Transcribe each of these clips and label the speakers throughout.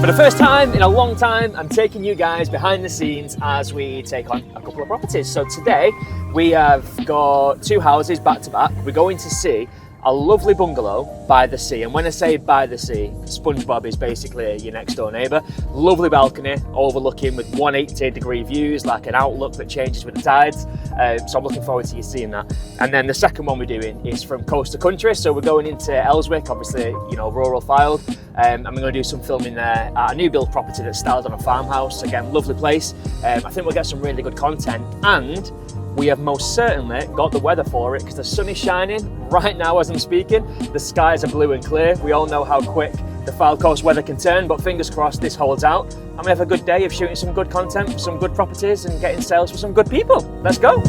Speaker 1: For the first time in a long time, I'm taking you guys behind the scenes as we take on a couple of properties. So today we have got two houses back to back. We're going to see a lovely bungalow by the sea. And when I say by the sea, SpongeBob is basically your next door neighbour. Lovely balcony overlooking with 180-degree views, like an outlook that changes with the tides. So I'm looking forward to you seeing that. And then the second one we're doing is from coast to country. So we're going into Ellswick, obviously, you know, rural Fylde. And we're going to do some filming there at a new build property that's styled on a farmhouse. Again, lovely place. I think we'll get some really good content. And we have most certainly got the weather for it because the sun is shining right now as I'm speaking. The skies are blue and clear. We all know how quick the Fylde Coast weather can turn, but fingers crossed this holds out. And we have a good day of shooting some good content for some good properties and getting sales for some good people. Let's go.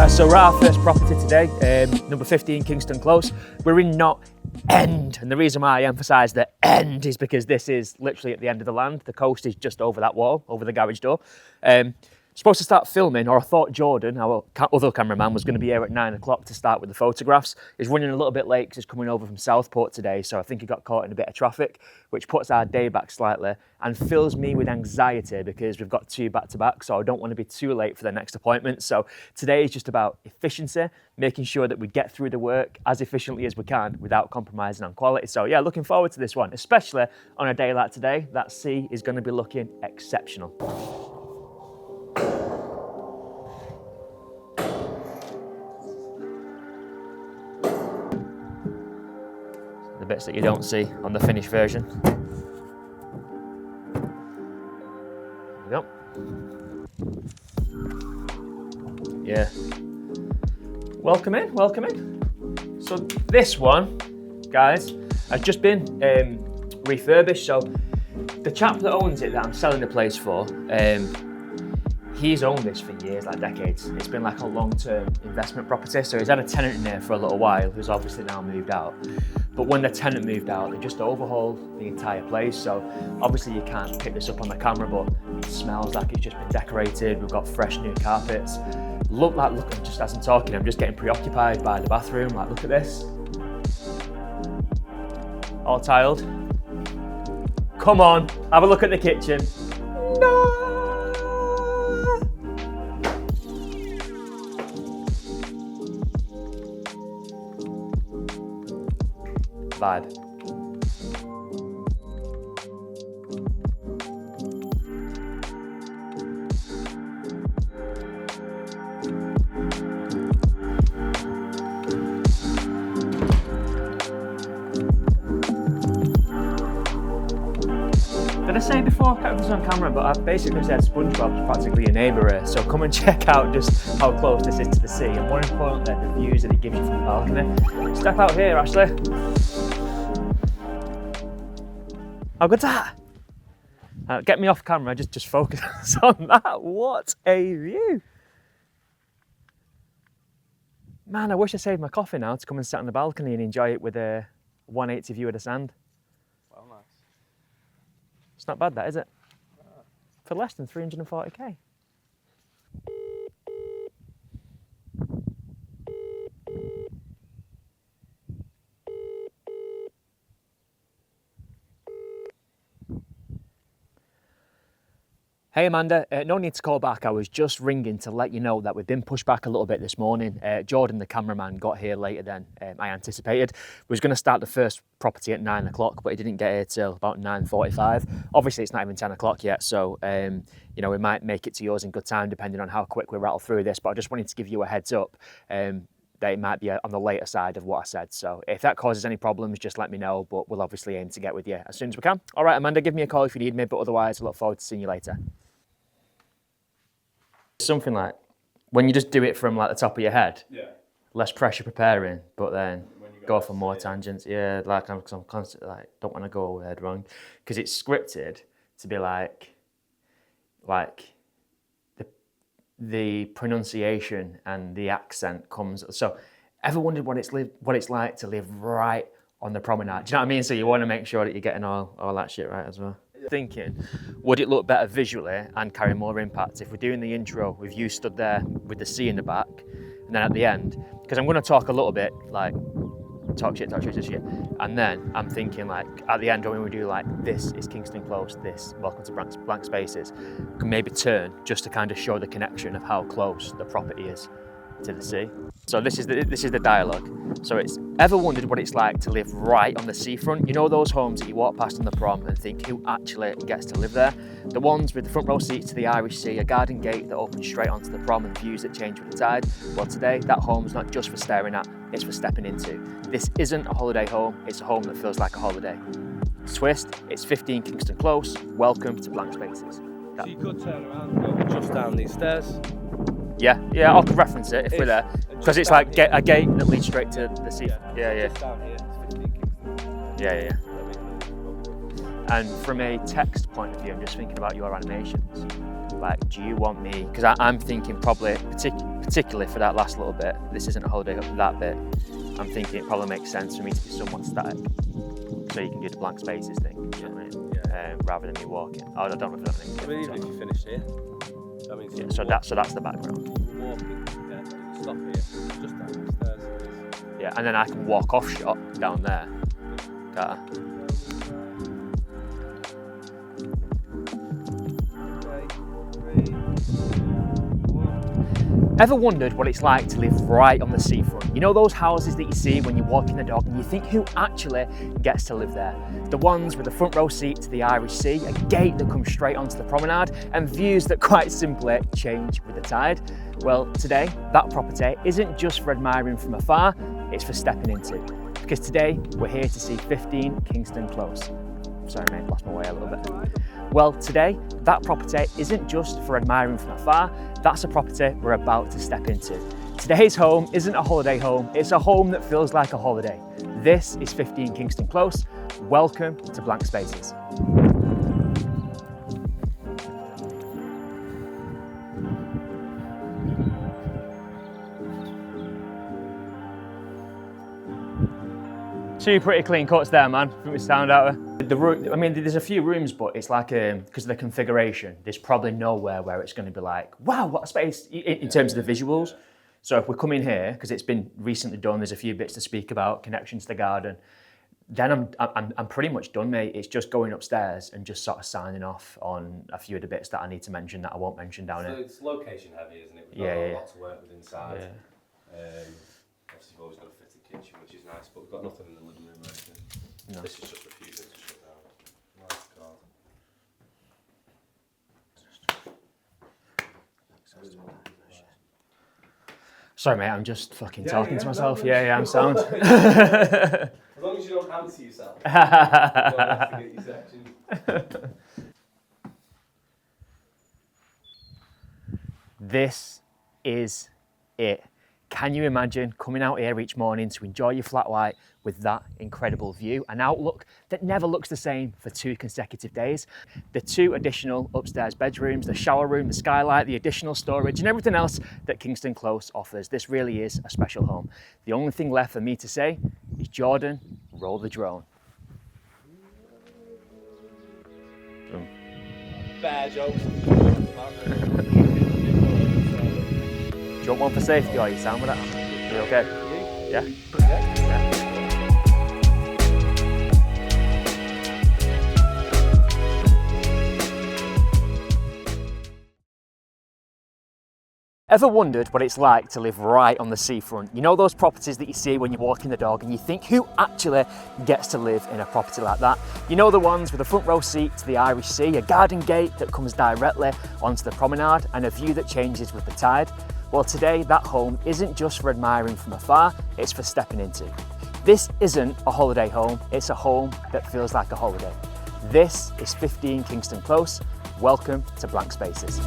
Speaker 1: So we're at our first property today, number 15 Kingston Close. We're in Knott End, and the reason why I emphasise the end is because this is literally at the end of the land. The coast is just over that wall, over the garage door. Supposed to start filming, or I thought Jordan, our other cameraman, was going to be here at 9 o'clock to start with the photographs. He's running a little bit late because he's coming over from Southport today, so I think he got caught in a bit of traffic, which puts our day back slightly and fills me with anxiety because we've got two back-to-back, so I don't want to be too late for the next appointment. So today is just about efficiency, making sure that we get through the work as efficiently as we can without compromising on quality. So yeah, looking forward to this one, especially on a day like today. That sea is going to be looking exceptional. The bits that you don't see on the finished version. There we go. Yeah. Welcome in, welcome in. So this one, guys, has just been refurbished. So the chap that owns it that I'm selling the place for, he's owned this for years, like decades. It's been like a long-term investment property. So he's had a tenant in there for a little while, who's obviously now moved out. But when the tenant moved out, they just overhauled the entire place. So obviously you can't pick this up on the camera, but it smells like it's just been decorated. We've got fresh new carpets. Look, just as I'm talking, I'm just getting preoccupied by the bathroom. Like, look at this. All tiled. Come on, have a look at the kitchen. No! Vibe. Did I say before, I can't remember this on camera, but I basically said SpongeBob's practically your neighbour here, so come and check out just how close this is to the sea, and more importantly, the views that it gives you from the balcony. Step out here, Ashley. How good's that? Get me off camera, just focus on that. What a view. Man, I wish I saved my coffee now to come and sit on the balcony and enjoy it with a 180 view of the sand.
Speaker 2: Well, nice.
Speaker 1: It's not bad, that, is it? For less than 340k. Hey Amanda, no need to call back. I was just ringing to let you know that we've been pushed back a little bit this morning. Jordan, the cameraman, got here later than I anticipated. We was going to start the first property at 9 o'clock, but he didn't get here till about 9:45. Obviously, it's not even 10 o'clock yet, so you know, we might make it to yours in good time, depending on how quick we rattle through this. But I just wanted to give you a heads up that it might be on the later side of what I said. So if that causes any problems, just let me know. But we'll obviously aim to get with you as soon as we can. All right, Amanda, give me a call if you need me. But otherwise, I look forward to seeing you later. Something like when you just do it from like the top of your head, less pressure preparing, but then go for more tangents. Yeah, like I'm constantly like, don't want to go over head wrong, because it's scripted to be like the pronunciation and the accent comes. So ever wondered what it's like to live right on the promenade? Do you know what I mean? So you want to make sure that you're getting all that shit right as well.
Speaker 2: Yeah,
Speaker 1: thinking, would it look better visually and carry more impact if we're doing the intro with you stood there with the sea in the back, and then at the end, because I'm going to talk a little bit, like, talk shit, and then I'm thinking, like, at the end when we do like, this is Kingston Close, this, welcome to Blanc Spaces, we can maybe turn just to kind of show the connection of how close the property is to the sea. So this is the dialogue. So it's, ever wondered what it's like to live right on the seafront? You know those homes that you walk past on the prom and think, who actually gets to live there? The ones with the front row seats to the Irish Sea, a garden gate that opens straight onto the prom and views that change with the tide. Well, today that home's not just for staring at, it's for stepping into. This isn't a holiday home, it's a home that feels like a holiday. Twist, it's 15 Kingston Close. Welcome to Blanc Spaces.
Speaker 2: So you could turn around and go just down these stairs.
Speaker 1: Yeah, I could reference it if we're there, because it's like a gate that leads straight to the sea. Yeah.
Speaker 2: Just down here, it's 15 Kingston.
Speaker 1: Yeah. And from a text point of view, I'm just thinking about your animations. Like, do you want me? Because I'm thinking probably, particularly for that last little bit, this isn't a holiday, that bit. I'm thinking it probably makes sense for me to be somewhat static, so you can do the blank spaces thing. You know what I mean?
Speaker 2: Yeah.
Speaker 1: Rather than me walking. I don't know if that makes sense.
Speaker 2: I mean, even if you finish here. I mean,
Speaker 1: yeah, so that's the background.
Speaker 2: Walking, yeah, so you stop here, just down the stairs.
Speaker 1: Yeah, and then I can walk off shot down there. Can't I? Ever wondered what it's like to live right on the seafront? You know those houses that you see when you're walking the dog and you think, who actually gets to live there? The ones with the front row seat to the Irish Sea, a gate that comes straight onto the promenade, and views that quite simply change with the tide. Well, today, that property isn't just for admiring from afar, it's for stepping into. Because today, we're here to see 15 Kingston Close. Sorry mate, lost my way a little bit. Well, today, that property isn't just for admiring from afar, that's a property we're about to step into. Today's home isn't a holiday home, it's a home that feels like a holiday. This is 15 Kingston Close. Welcome to Blanc Spaces. Two pretty clean cuts there, man, from the sound out there. The room, I mean, there's a few rooms, but it's like, because of the configuration, there's probably nowhere where it's going to be like, wow, what a space, in terms of the visuals. So if we come in here, because it's been recently done, there's a few bits to speak about, connections to the garden, then I'm pretty much done, mate. It's just going upstairs and just sort of signing off on a few of the bits that I need to mention that I won't mention down here.
Speaker 2: So it's location heavy, isn't it? We've got a lot to work with inside.
Speaker 1: Yeah.
Speaker 2: Obviously we've always got a fitted kitchen, which is nice, but we've got nothing in the living room or anything. No. This is just refusing to shut down. Nice car.
Speaker 1: Sorry mate, I'm just fucking talking to myself. Yeah, I'm sound.
Speaker 2: As long as you don't answer yourself. You don't have to get your sections.
Speaker 1: This is it. Can you imagine coming out here each morning to enjoy your flat white with that incredible view, an outlook that never looks the same for 2 consecutive days? The 2 additional upstairs bedrooms, the shower room, the skylight, the additional storage and everything else that Kingston Close offers. This really is a special home. The only thing left for me to say is, Jordan, roll the drone. Boom.
Speaker 2: Bear jokes.
Speaker 1: Do you want one for safety, or are you sound with that? You okay? Yeah? Yeah. Ever wondered what it's like to live right on the seafront? You know those properties that you see when you're walking the dog and you think, who actually gets to live in a property like that? You know the ones with a front row seat to the Irish Sea, a garden gate that comes directly onto the promenade and a view that changes with the tide? Well, today that home isn't just for admiring from afar, it's for stepping into. This isn't a holiday home, it's a home that feels like a holiday. This is 15 Kingston Close. Welcome to Blanc Spaces.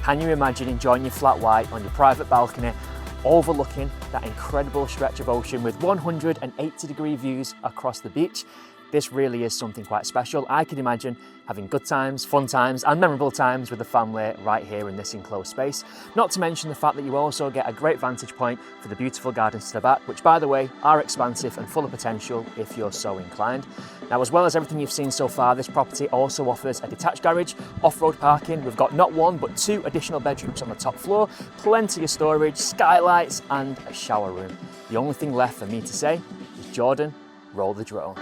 Speaker 1: Can you imagine enjoying your flat white on your private balcony, overlooking that incredible stretch of ocean with 180-degree views across the beach? This really is something quite special. I can imagine having good times, fun times and memorable times with the family right here in this enclosed space. Not to mention the fact that you also get a great vantage point for the beautiful gardens to the back, which by the way are expansive and full of potential if you're so inclined. Now, as well as everything you've seen so far, this property also offers a detached garage, off-road parking. We've got not one but 2 additional bedrooms on the top floor, plenty of storage, skylights and a shower room. The only thing left for me to say is, Jordan, roll the drone.